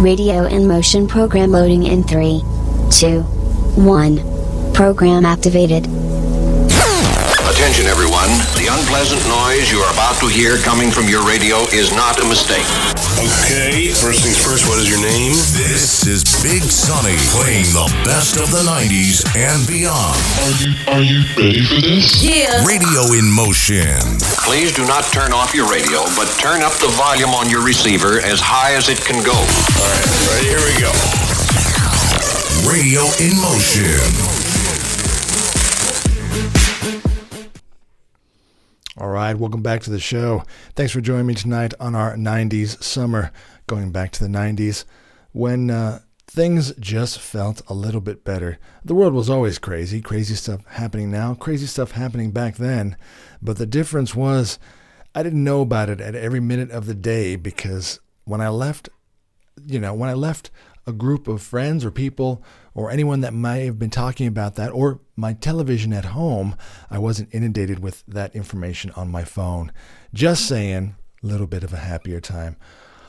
Radio in motion. Program loading in 3, 2, 1. Program activated. Attention everyone, the unpleasant noise you are about to hear coming from your radio is not a mistake. Okay, first things first, what is your name? This is Big Sonny playing the best of the 90s and beyond. Are you ready for this? Yeah. Radio in motion. Please do not turn off your radio, but turn up the volume on your receiver as high as it can go. All right, here we go. Radio in motion. All right, welcome back to the show. Thanks for joining me tonight on our 90s summer, going back to the 90s when things just felt a little bit better. The world was always crazy stuff happening now, crazy stuff happening back then, but the difference was I didn't know about it at every minute of the day because when I left a group of friends or people or anyone that might have been talking about that or my television at home, I wasn't inundated with that information on my phone. Just saying, a little bit of a happier time.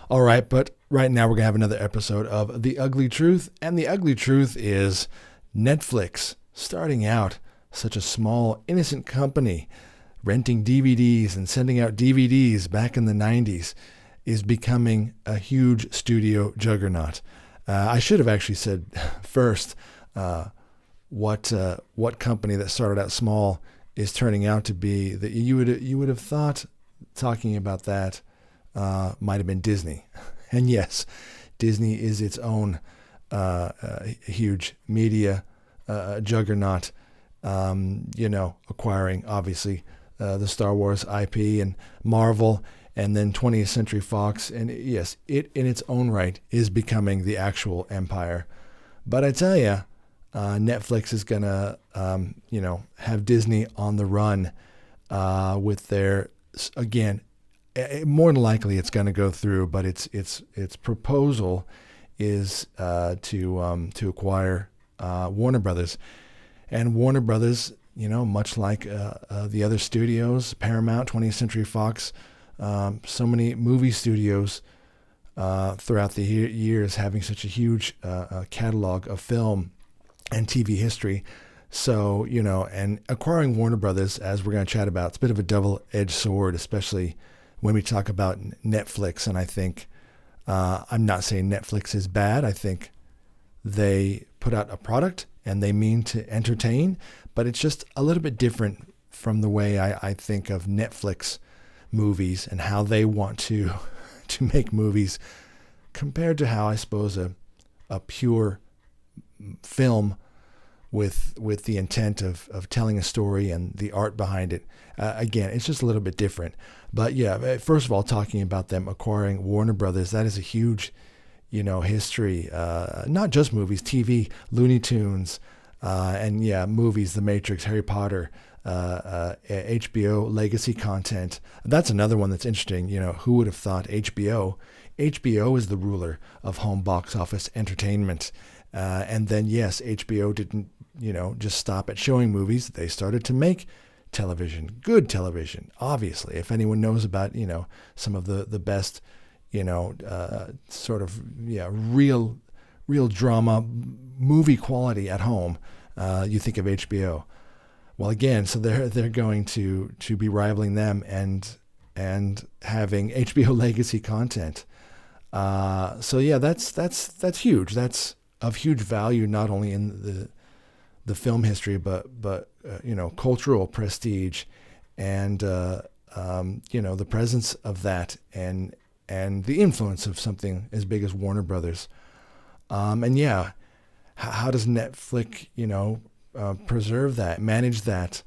All right, but right now we're going to have another episode of The Ugly Truth, and the ugly truth is Netflix, starting out such a small, innocent company, renting DVDs and sending out DVDs back in the 90s, is becoming a huge studio juggernaut. I should have actually said first what company that started out small is turning out to be that you would have thought talking about that might have been Disney. And yes, Disney is its own huge media juggernaut, acquiring obviously the Star Wars IP and Marvel and then 20th Century Fox. And yes, it in its own right is becoming the actual empire. But I tell you, Netflix is going to, have Disney on the run with their, again, more than likely it's going to go through, but its proposal is to acquire Warner Brothers. And Warner Brothers, much like the other studios, Paramount, 20th Century Fox, so many movie studios throughout the years having such a huge catalog of film and TV history. So, and acquiring Warner Brothers, as we're going to chat about, it's a bit of a double-edged sword, especially when we talk about Netflix. And I think, I'm not saying Netflix is bad. I think they put out a product and they mean to entertain, but it's just a little bit different from the way I think of Netflix movies and how they want to make movies compared to how I suppose a pure film with the intent of telling a story and the art behind it. Again, it's just a little bit different. But yeah, first of all, talking about them acquiring Warner Brothers, that is a huge, history. Not just movies, TV, Looney Tunes, and yeah, movies, The Matrix, Harry Potter, HBO legacy content. That's another one that's interesting. Who would have thought HBO is the ruler of home box office entertainment. And then, yes, HBO didn't, just stop at showing movies. They started to make television, good television, obviously. If anyone knows about, some of the best, real drama, movie quality at home, you think of HBO. Well, again, so they're going to be rivaling them and having HBO legacy content. So yeah, that's huge. That's of huge value, not only in the film history, but cultural prestige, and the presence of that, and the influence of something as big as Warner Brothers. And yeah, how does Netflix, preserve that, manage that,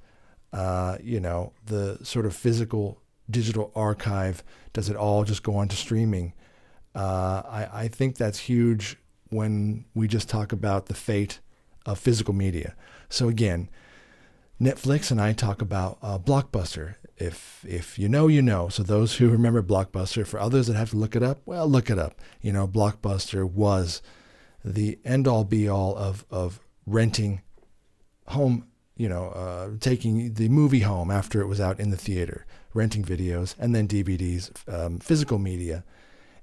the sort of physical digital archive? Does it all just go on to streaming? I think that's huge when we just talk about the fate of physical media. So again, Netflix and I talk about Blockbuster. If you know, you know. So those who remember Blockbuster, for others that have to look it up, well, look it up. Blockbuster was the end-all be-all of renting home, taking the movie home after it was out in the theater, renting videos, and then DVDs, physical media.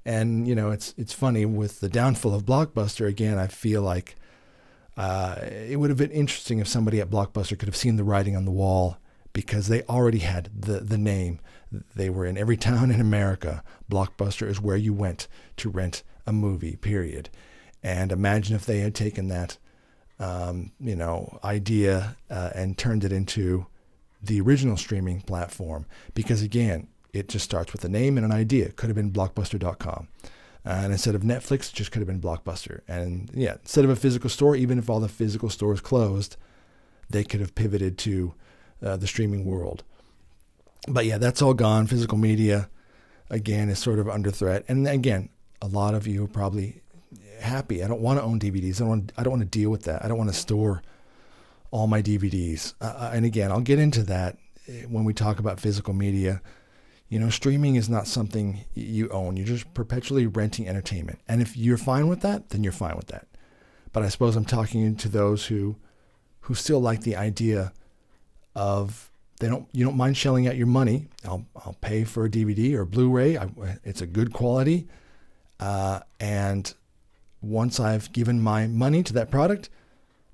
And, it's funny with the downfall of Blockbuster, again, I feel like it would have been interesting if somebody at Blockbuster could have seen the writing on the wall, because they already had the name. They were in every town in America. Blockbuster is where you went to rent a movie, period. And imagine if they had taken that, idea and turned it into the original streaming platform. Because again, it just starts with a name and an idea. It could have been blockbuster.com. And instead of Netflix, it just could have been Blockbuster. And yeah, instead of a physical store, even if all the physical stores closed, they could have pivoted to the streaming world. But yeah, that's all gone. Physical media, again, is sort of under threat. And again, a lot of you are probably happy. I don't want to own DVDs. I don't want to deal with that. I don't want to store all my DVDs. And again, I'll get into that when we talk about physical media. Streaming is not something you own. You're just perpetually renting entertainment. And if you're fine with that, then you're fine with that. But I suppose I'm talking to those who still like the idea of you don't mind shelling out your money. I'll pay for a DVD or a Blu-ray. It's a good quality. And once I've given my money to that product,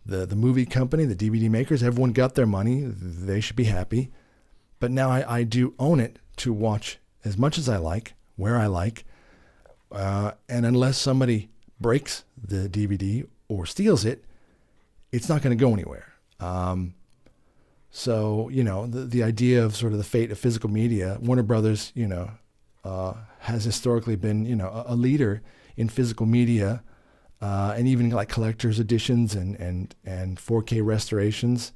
the movie company, the DVD makers, everyone got their money. They should be happy. But now I do own it to watch as much as I like, where I like. And unless somebody breaks the DVD or steals it, it's not going to go anywhere. So, the idea of sort of the fate of physical media, Warner Brothers, has historically been, a leader in physical media, and even like collector's editions and 4K restorations.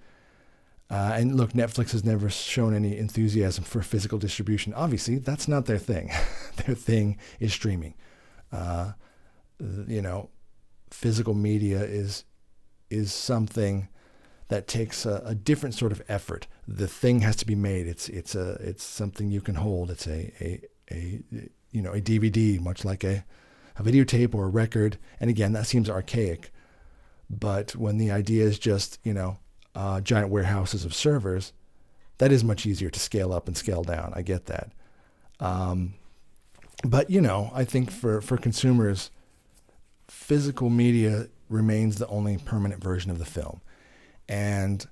And look, Netflix has never shown any enthusiasm for physical distribution. Obviously, that's not their thing. Their thing is streaming. Physical media is something that takes a different sort of effort. The thing has to be made. It's something you can hold. It's a DVD, much like a videotape or a record. And again, that seems archaic. But when the idea is just, giant warehouses of servers, that is much easier to scale up and scale down. I get that. But, I think for consumers, physical media remains the only permanent version of the film. And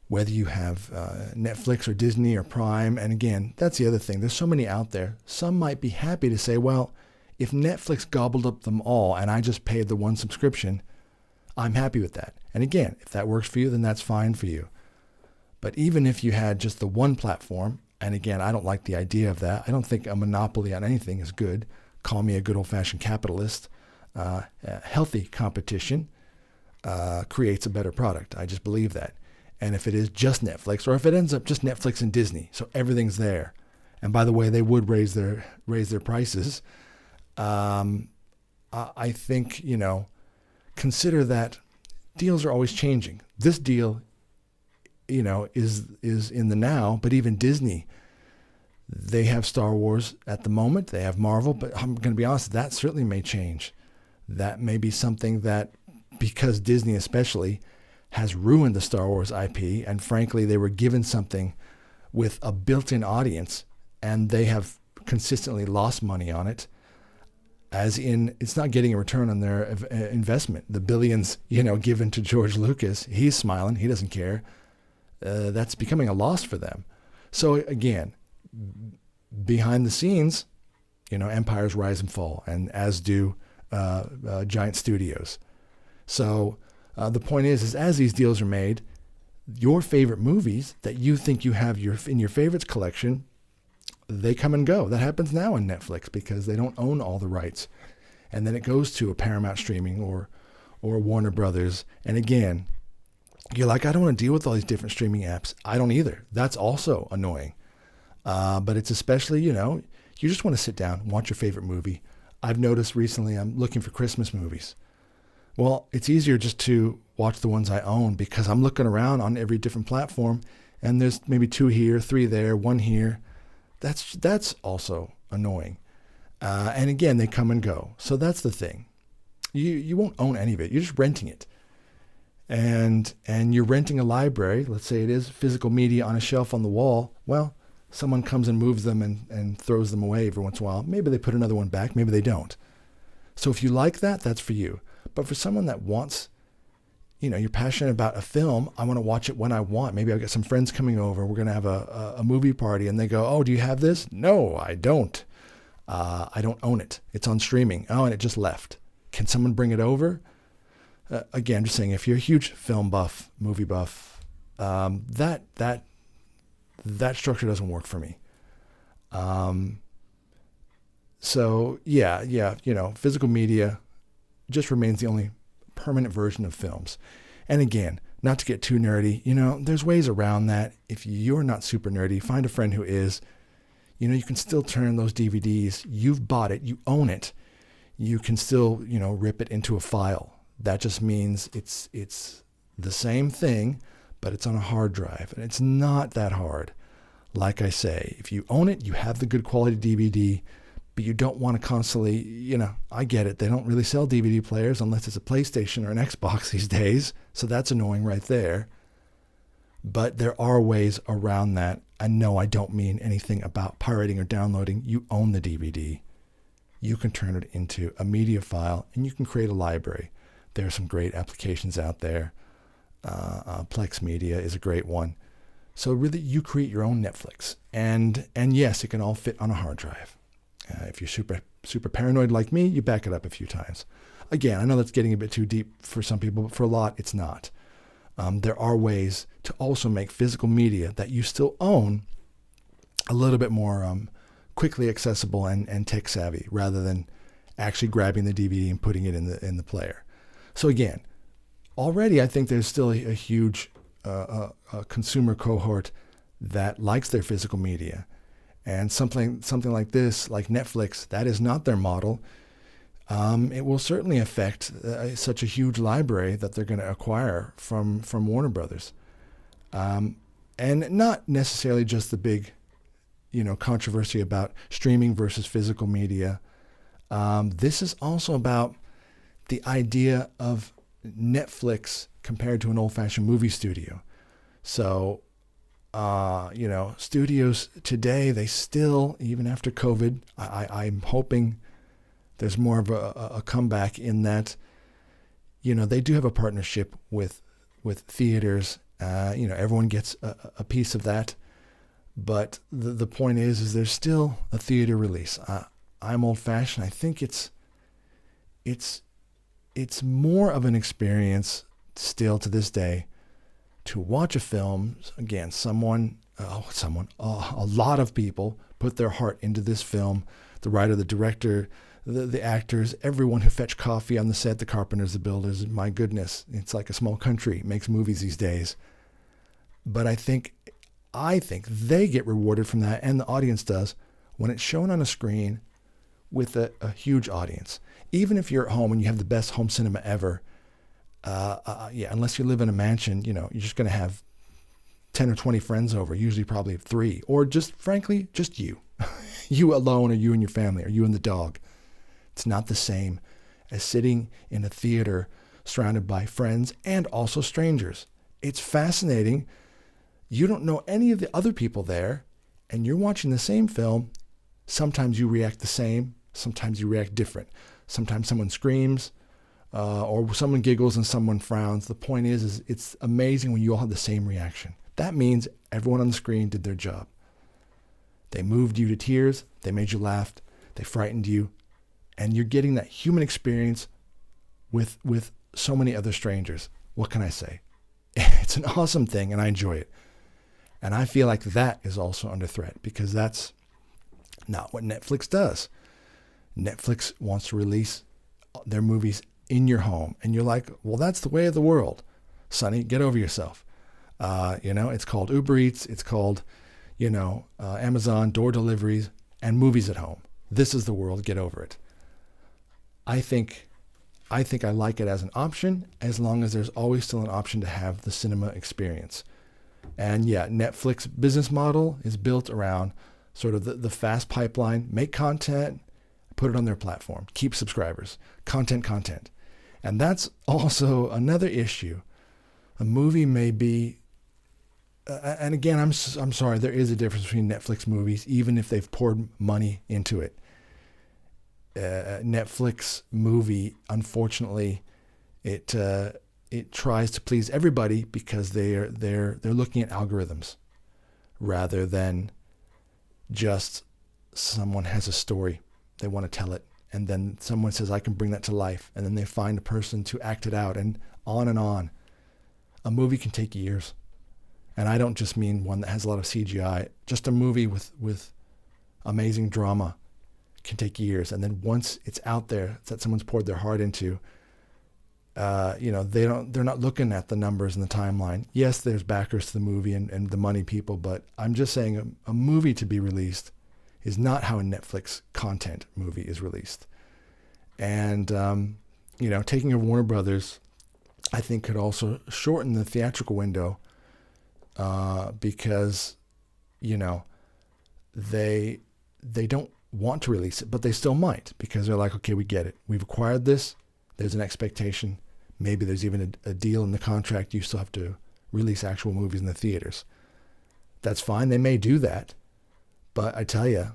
whether you have Netflix or Disney or Prime, and again, that's the other thing. There's so many out there. Some might be happy to say, well, if Netflix gobbled up them all and I just paid the one subscription, I'm happy with that. And again, if that works for you, then that's fine for you. But even if you had just the one platform, and again, I don't like the idea of that. I don't think a monopoly on anything is good. Call me a good old-fashioned capitalist. Healthy competition creates a better product. I just believe that. And if it is just Netflix, or if it ends up just Netflix and Disney, so everything's there. And by the way, they would raise their prices. I think, consider that deals are always changing. This deal, is in the now, but even Disney, they have Star Wars at the moment. They have Marvel, but I'm going to be honest, that certainly may change. That may be something that, because Disney especially has ruined the Star Wars IP, and frankly, they were given something with a built-in audience, and they have consistently lost money on it. As in, it's not getting a return on their investment. The billions, given to George Lucas, he's smiling. He doesn't care. That's becoming a loss for them. So again, behind the scenes, empires rise and fall, and as do giant studios. So the point is as these deals are made, your favorite movies that you think you have in your favorites collection, they come and go. That happens now on Netflix because they don't own all the rights. And then it goes to a Paramount Streaming or Warner Brothers. And again, you're like, I don't want to deal with all these different streaming apps. I don't either. That's also annoying. But it's especially, you just want to sit down and watch your favorite movie. I've noticed recently I'm looking for Christmas movies. Well, it's easier just to watch the ones I own because I'm looking around on every different platform and there's maybe 2 here, 3 there, 1 here. That's also annoying. And again, they come and go. So that's the thing. You won't own any of it. You're just renting it. And you're renting a library. Let's say it is physical media on a shelf on the wall. Well, someone comes and moves them and throws them away every once in a while. Maybe they put another one back, maybe they don't. So if you like that, that's for you. But for someone that wants, you're passionate about a film, I want to watch it when I want. Maybe I've got some friends coming over, we're going to have a movie party, and they go, oh, do you have this? No, I don't. I don't own it. It's on streaming. Oh, and it just left. Can someone bring it over? Again, just saying, if you're a huge film buff, movie buff, that structure doesn't work for me. So yeah, physical media just remains the only permanent version of films. And again, not to get too nerdy, there's ways around that. If you're not super nerdy, find a friend who is. You can still turn those DVDs. You've bought it. You own it. You can still, rip it into a file. That just means it's the same thing, but it's on a hard drive. And it's not that hard. Like I say, if you own it, you have the good quality DVD, but you don't want to constantly, I get it. They don't really sell DVD players unless it's a PlayStation or an Xbox these days. So that's annoying right there. But there are ways around that. And no, I don't mean anything about pirating or downloading. You own the DVD. You can turn it into a media file and you can create a library. There are some great applications out there. Plex Media is a great one. So really, you create your own Netflix. And yes, it can all fit on a hard drive. If you're super paranoid like me, you back it up a few times. Again, I know that's getting a bit too deep for some people, but for a lot, it's not. There are ways to also make physical media that you still own a little bit more quickly accessible and tech savvy, rather than actually grabbing the DVD and putting it in the player. So again, already I think there's still a huge consumer cohort that likes their physical media, and something like this, like Netflix, that is not their model. It will certainly affect such a huge library that they're going to acquire from Warner Brothers. And not necessarily just the big, controversy about streaming versus physical media. This is also about the idea of Netflix compared to an old-fashioned movie studio. So, studios today, they still, even after COVID, I'm hoping there's more of a comeback in that, they do have a partnership with theaters. Everyone gets a piece of that. But the point is there's still a theater release. I'm old-fashioned. I think it's more of an experience still to this day to watch a film. Again, a lot of people put their heart into this film. The writer, the director, the actors, everyone who fetched coffee on the set, the carpenters, the builders. My goodness, it's like a small country makes movies these days. But I think they get rewarded from that, and the audience does, when it's shown on a screen with a huge audience. Even if you're at home and you have the best home cinema ever, unless you live in a mansion, you're just going to have 10 or 20 friends over, usually probably 3, or just, frankly, just you. You alone, or you and your family, or you and the dog. It's not the same as sitting in a theater surrounded by friends and also strangers. It's fascinating. You don't know any of the other people there, and you're watching the same film. Sometimes you react the same. Sometimes you react different. Sometimes someone screams, or someone giggles and someone frowns. The point is it's amazing when you all have the same reaction. That means everyone on the screen did their job. They moved you to tears. They made you laugh. They frightened you. And you're getting that human experience with so many other strangers. What can I say? It's an awesome thing, and I enjoy it. And I feel like that is also under threat, because that's not what Netflix does. Netflix wants to release their movies in your home. And you're like, well, that's the way of the world. Sonny, get over yourself. It's called Uber Eats. It's called, Amazon, door deliveries, and movies at home. This is the world. Get over it. I think I like it as an option, as long as there's always still an option to have the cinema experience. And yeah, Netflix business model is built around sort of the fast pipeline, make content, put it on their platform, keep subscribers, content. And that's also another issue. A movie may be and again, I'm sorry, there is a difference between Netflix movies, even if they've poured money into it. Netflix movie, unfortunately, it tries to please everybody because they're looking at algorithms rather than just someone has a story, they want to tell it, and then someone says, I can bring that to life, and then they find a person to act it out, and on and on. A movie can take years. And I don't just mean one that has a lot of CGI. Just a movie with amazing drama can take years. And then once it's out there that someone's poured their heart into, they're not looking at the numbers and the timeline. Yes, there's backers to the movie and the money people, but I'm just saying a movie to be released is not how a Netflix content movie is released. And, taking over Warner Brothers, I think could also shorten the theatrical window because, they don't want to release it, but they still might because they're like, okay, we get it. We've acquired this. There's an expectation. Maybe there's even a deal in the contract. You still have to release actual movies in the theaters. That's fine. They may do that. But I tell you,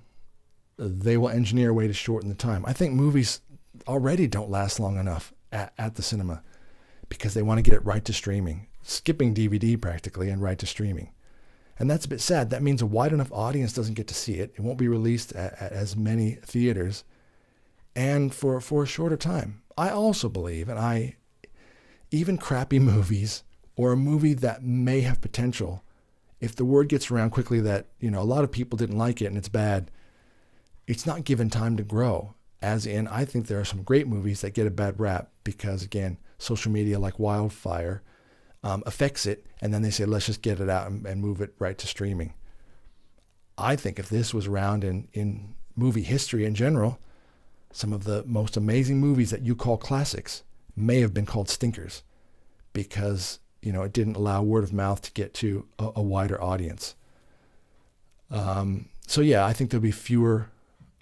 they will engineer a way to shorten the time. I think movies already don't last long enough at the cinema because they want to get it right to streaming, skipping DVD practically and right to streaming. And that's a bit sad. That means a wide enough audience doesn't get to see it. It won't be released at as many theaters and for a shorter time. I also believe, and even crappy movies or a movie that may have potential, if the word gets around quickly that, a lot of people didn't like it and it's bad, it's not given time to grow. As in, I think there are some great movies that get a bad rap because, again, social media like wildfire affects it, and then they say, let's just get it out and move it right to streaming. I think if this was around in movie history in general, some of the most amazing movies that you call classics may have been called stinkers because, it didn't allow word of mouth to get to a wider audience. So yeah, I think there'll be fewer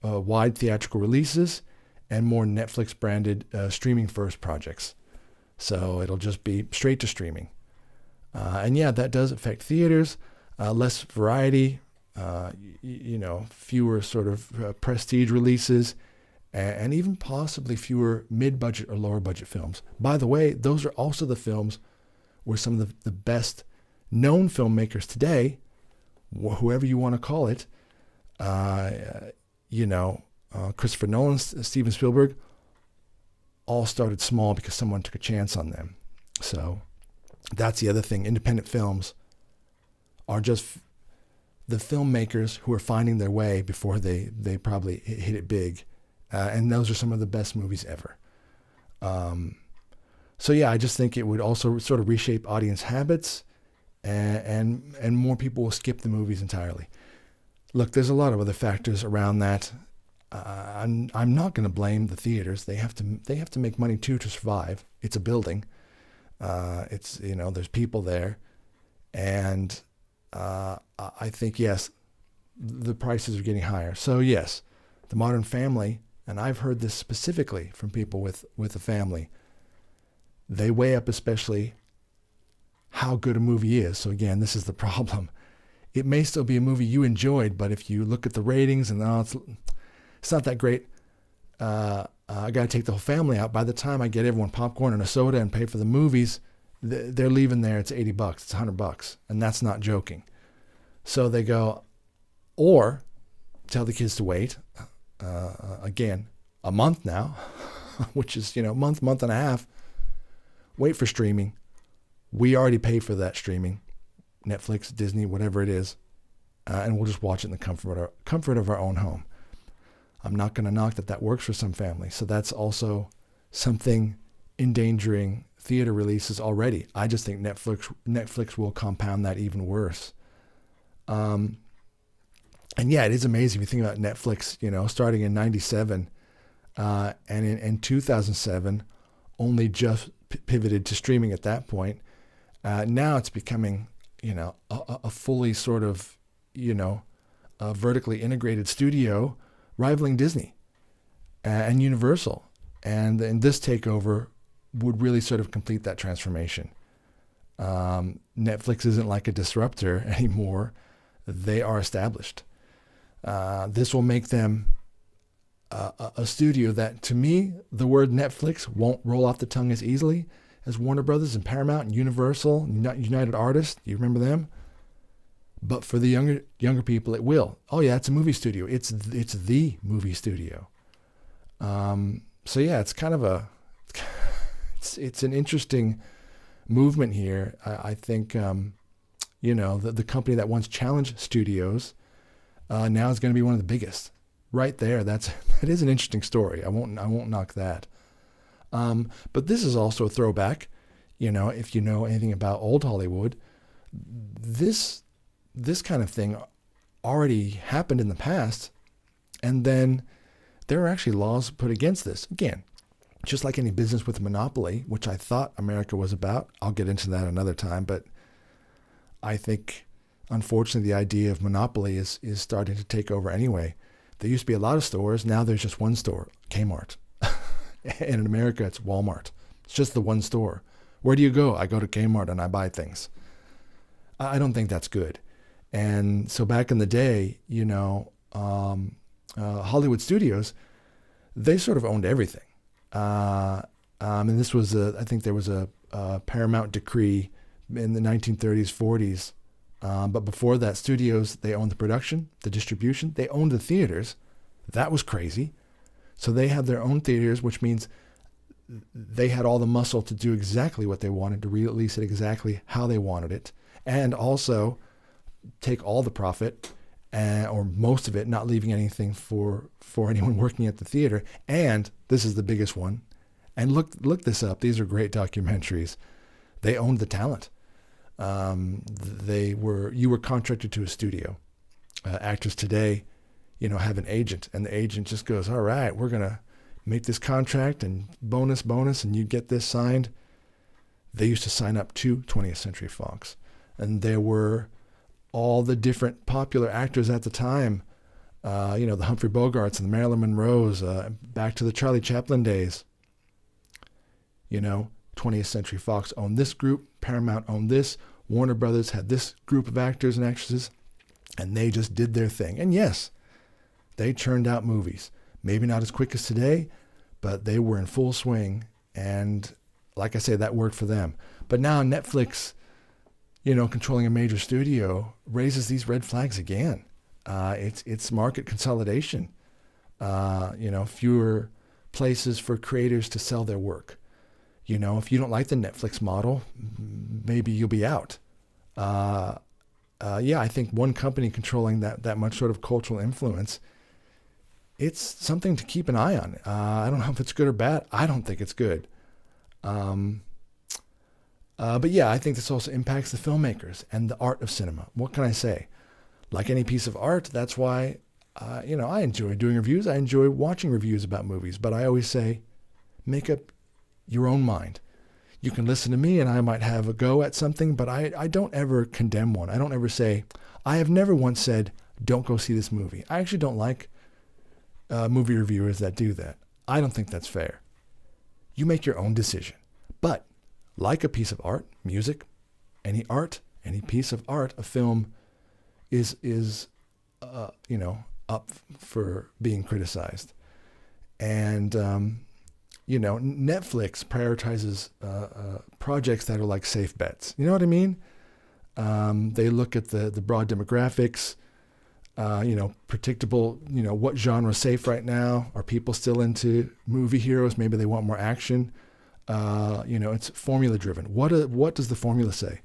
wide theatrical releases and more Netflix branded streaming first projects. So it'll just be straight to streaming. And yeah, that does affect theaters, less variety, fewer sort of prestige releases, and even possibly fewer mid-budget or lower-budget films. By the way, those are also the films where some of the best known filmmakers today, whoever you want to call it, Christopher Nolan, Steven Spielberg, all started small because someone took a chance on them. So that's the other thing. Independent films are just the filmmakers who are finding their way before they probably hit it big. And those are some of the best movies ever. So yeah, I just think it would also sort of reshape audience habits and more people will skip the movies entirely. Look, there's a lot of other factors around that. I'm not going to blame the theaters. They have to make money too to survive. It's a building. There's people there, and I think yes, the prices are getting higher. So yes, the Modern Family, and I've heard this specifically from people with a family. They weigh up especially how good a movie is. So again, this is the problem. It may still be a movie you enjoyed, but if you look at the ratings and it's not that great. I got to take the whole family out. By the time I get everyone popcorn and a soda and pay for the movies, they're leaving there. It's $80. It's $100, and that's not joking. So they go, or tell the kids to wait. Again, a month now, which is month and a half. Wait for streaming. We already pay for that streaming, Netflix, Disney, whatever it is, and we'll just watch it in the comfort of our own home. I'm not going to knock that works for some families. So that's also something endangering theater releases already. I just think Netflix will compound that even worse. And yeah, it is amazing if you think about Netflix, starting in 97, and in 2007, only just pivoted to streaming at that point. Now it's becoming, a fully sort of, a vertically integrated studio rivaling Disney and Universal. And this takeover would really sort of complete that transformation. Netflix isn't like a disruptor anymore. They are established. This will make them a studio that, to me, the word Netflix won't roll off the tongue as easily as Warner Brothers and Paramount and Universal, United Artists. You remember them? But for the younger people, it will. Oh yeah, it's a movie studio. It's the movie studio. So yeah, it's kind of it's an interesting movement here. I think the company that once challenged studios now is going to be one of the biggest. Right there, that is an interesting story. I won't knock that. But this is also a throwback. If you know anything about old Hollywood, this kind of thing already happened in the past, and then there are actually laws put against this. Again, just like any business with a monopoly, which I thought America was about. I'll get into that another time, but I think, unfortunately, the idea of monopoly is starting to take over anyway. There used to be a lot of stores. Now there's just one store, Kmart. And in America, it's Walmart. It's just the one store. Where do you go? I go to Kmart and I buy things. I don't think that's good. And so back in the day, Hollywood studios, they sort of owned everything. And this was, I think there was a Paramount decree in the 1930s, 40s. But before that, studios, they owned the production, the distribution, they owned the theaters. That was crazy. So they had their own theaters, which means they had all the muscle to do exactly what they wanted, to release it exactly how they wanted it, and also take all the profit, or most of it, not leaving anything for anyone working at the theater. And this is the biggest one. And look this up. These are great documentaries. They owned the talent. You were contracted to a studio. Actors today, have an agent, and the agent just goes, all right, we're going to make this contract and bonus, and you get this signed. They used to sign up to 20th Century Fox, and there were all the different popular actors at the time, the Humphrey Bogarts and the Marilyn Monroes, back to the Charlie Chaplin days. 20th Century Fox owned this group, Paramount owned this, Warner Brothers had this group of actors and actresses, and they just did their thing. And yes, they churned out movies. Maybe not as quick as today, but they were in full swing. And like I say, that worked for them. But now Netflix, controlling a major studio, raises these red flags again. It's market consolidation. Fewer places for creators to sell their work. If you don't like the Netflix model, maybe you'll be out. I think one company controlling that much sort of cultural influence, it's something to keep an eye on. I don't know if it's good or bad. I don't think it's good. But yeah, I think this also impacts the filmmakers and the art of cinema. What can I say? Like any piece of art, that's why, I enjoy doing reviews. I enjoy watching reviews about movies. But I always say, make up your own mind. You can listen to me and I might have a go at something, but I don't ever condemn one. I don't ever say, I have never once said, don't go see this movie. I actually don't like movie reviewers that do that. I don't think that's fair. You make your own decision. But like a piece of art, music, any piece of art, a film is up for being criticized. And Netflix prioritizes projects that are like safe bets. You know what I mean? They look at the broad demographics, predictable, what genre is safe right now? Are people still into movie heroes? Maybe they want more action. It's formula driven. What does the formula say?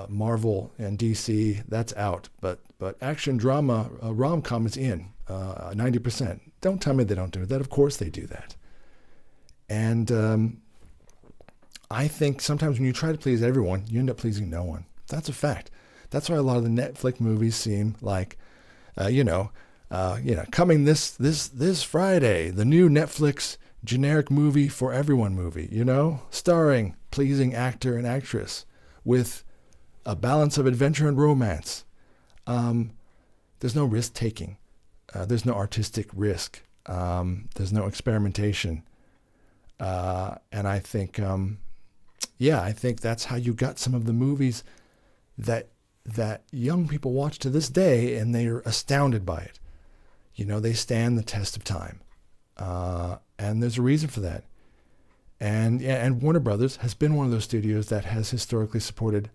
Marvel and DC, that's out. But action drama, rom-com is in, 90%. Don't tell me they don't do that. Of course they do that. And I think sometimes when you try to please everyone, you end up pleasing no one. That's a fact. That's why a lot of the Netflix movies seem like, coming this Friday, the new Netflix generic movie for everyone movie, starring pleasing actor and actress with a balance of adventure and romance. There's no risk taking. There's no artistic risk. There's no experimentation. And I think, yeah, I think that's how you got some of the movies that young people watch to this day, and they are astounded by it. You know, they stand the test of time, and there's a reason for that. And Warner Brothers has been one of those studios that has historically supported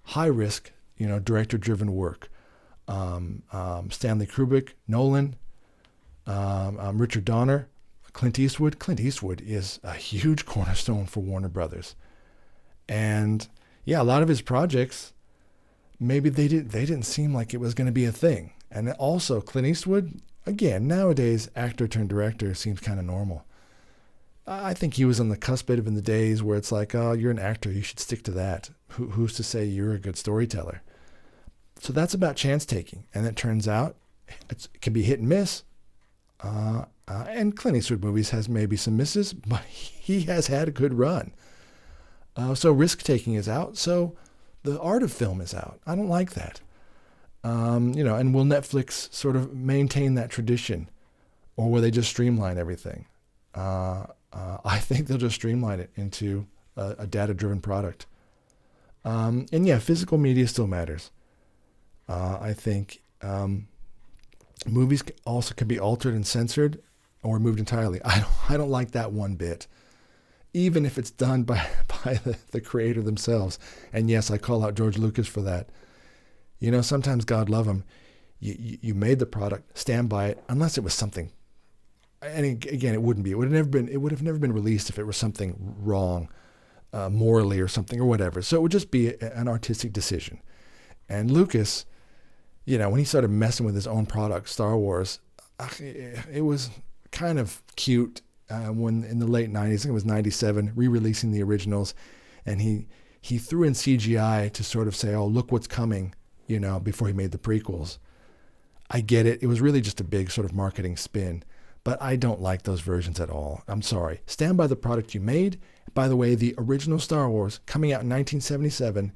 high risk, you know, director-driven work. Stanley Kubrick, Nolan, Richard Donner, Clint Eastwood. Clint Eastwood is a huge cornerstone for Warner Brothers. And yeah, a lot of his projects, maybe they didn't seem like it was going to be a thing. And also Clint Eastwood, again, nowadays actor turned director seems kind of normal. I think he was on the cusp of in the days where it's like, oh, you're an actor, you should stick to that. Who's to say you're a good storyteller? So that's about chance taking. And it turns out it can be hit and miss. And Clint Eastwood movies has maybe some misses, but he has had a good run. So risk taking is out. So the art of film is out. I don't like that. You know, and will Netflix sort of maintain that tradition, or will they just streamline everything? I think they'll just streamline it into a data-driven product. And yeah, physical media still matters. I think movies also can be altered and censored or removed entirely. I don't like that one bit, even if it's done by the creator themselves. And yes, I call out George Lucas for that. You know, sometimes, God love him, you made the product, stand by it, unless it was something. And again, it wouldn't be. It would have never been released if it was something wrong, morally or something or whatever. So it would just be an artistic decision. And Lucas, you know, when he started messing with his own product, Star Wars, it was kind of cute when in the late 90s, I think it was 97, re-releasing the originals, and he threw in CGI to sort of say, oh, look what's coming, you know, before he made the prequels. I get it. It was really just a big sort of marketing spin. But I don't like those versions at all. I'm sorry. Stand by the product you made. By the way, the original Star Wars coming out in 1977,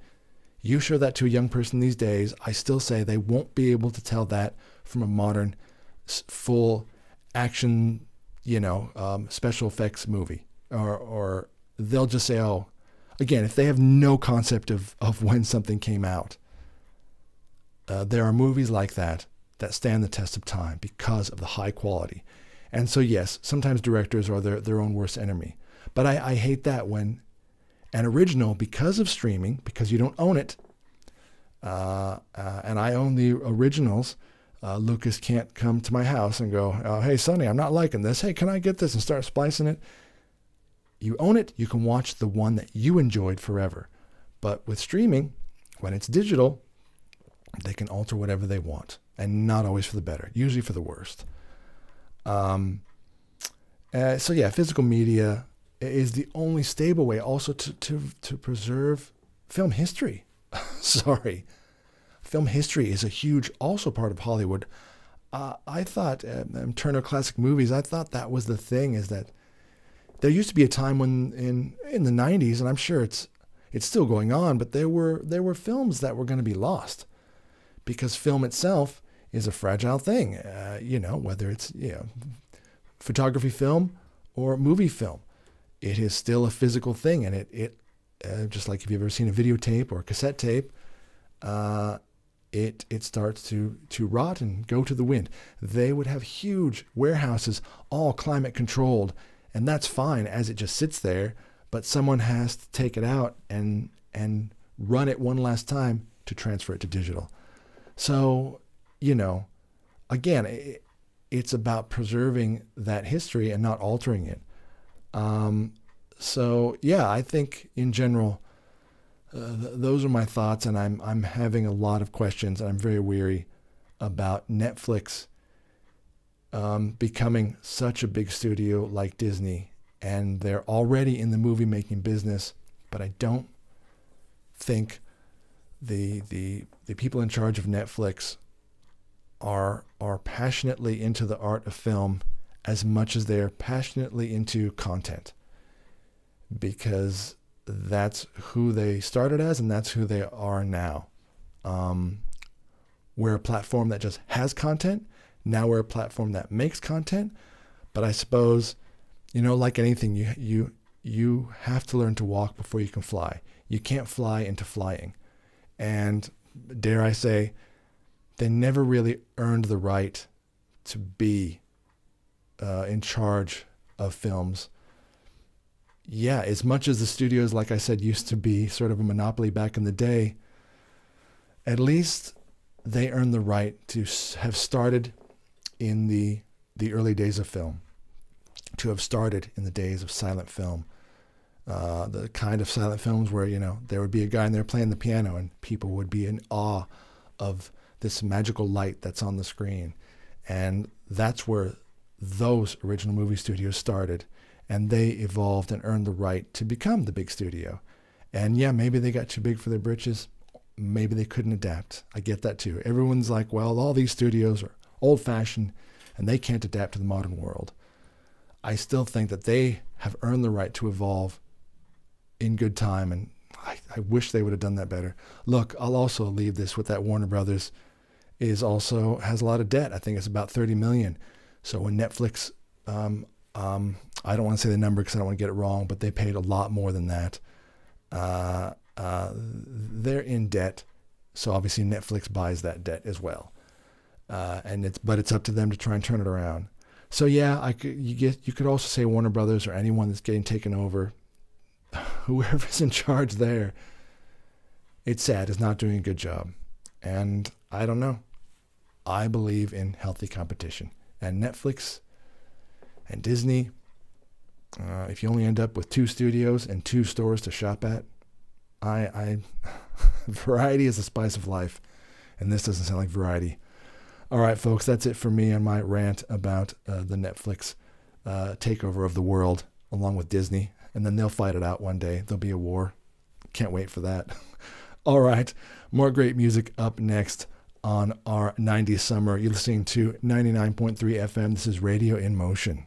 you show that to a young person these days, I still say they won't be able to tell that from a modern, full action, you know, special effects movie. Or they'll just say, oh, again, if they have no concept of when something came out. There are movies like that stand the test of time because of the high quality. And so, yes, sometimes directors are their own worst enemy. But I hate that when an original, because of streaming, because you don't own it, and I own the originals, Lucas can't come to my house and go, hey, Sonny, I'm not liking this. Hey, can I get this and start splicing it? You own it, you can watch the one that you enjoyed forever. But with streaming, when it's digital, they can alter whatever they want, and not always for the better, usually for the worst. So yeah, physical media is the only stable way also to preserve film history. Sorry. Film history is a huge also part of Hollywood. I thought, Turner Classic Movies, I thought that was the thing, is that there used to be a time when in the 90s, and I'm sure it's still going on, but there were films that were going to be lost because film itself is a fragile thing, you know, whether it's, you know, photography film or movie film. It is still a physical thing, and it just like if you've ever seen a videotape or a cassette tape, it starts to rot and go to the wind. They would have huge warehouses, all climate controlled, and that's fine as it just sits there, but someone has to take it out and run it one last time to transfer it to digital. So, you know, again, it's about preserving that history and not altering it. So yeah, I think in general, those are my thoughts, and I'm having a lot of questions, and I'm very weary about Netflix becoming such a big studio like Disney, and they're already in the movie making business, but I don't think the people in charge of Netflix are passionately into the art of film as much as they're passionately into content, because that's who they started as and that's who they are now. We're a platform that just has content. Now we're a platform that makes content. But I suppose, you know, like anything, you have to learn to walk before you can fly. You can't fly into flying. And dare I say, they never really earned the right to be in charge of films. Yeah, as much as the studios, like I said, used to be sort of a monopoly back in the day, at least they earned the right to have started in the early days of film, to have started in the days of silent film, the kind of silent films where, there would be a guy in there playing the piano and people would be in awe of this magical light that's on the screen. And that's where those original movie studios started, and they evolved and earned the right to become the big studio. And yeah, maybe they got too big for their britches. Maybe they couldn't adapt. I get that too. Everyone's like, well, all these studios are old-fashioned and they can't adapt to the modern world. I still think that they have earned the right to evolve in good time, and I wish they would have done that better. Look, I'll also leave this with that Warner Brothers has a lot of debt. I think it's about $30 million. So when Netflix, I don't want to say the number because I don't want to get it wrong, but they paid a lot more than that. They're in debt, so obviously Netflix buys that debt as well, but it's up to them to try and turn it around. So yeah, you could also say Warner Brothers or anyone that's getting taken over, whoever's in charge there, it's sad, is not doing a good job. And I don't know. I believe in healthy competition, and Netflix and Disney. If you only end up with 2 studios and 2 stores to shop at, variety is the spice of life, and this doesn't sound like variety. All right, folks, that's it for me on my rant about the Netflix takeover of the world, along with Disney, and then they'll fight it out one day. There'll be a war. Can't wait for that. All right, more great music up next on our 90s summer. You're listening to 99.3 FM. This is Radio in Motion.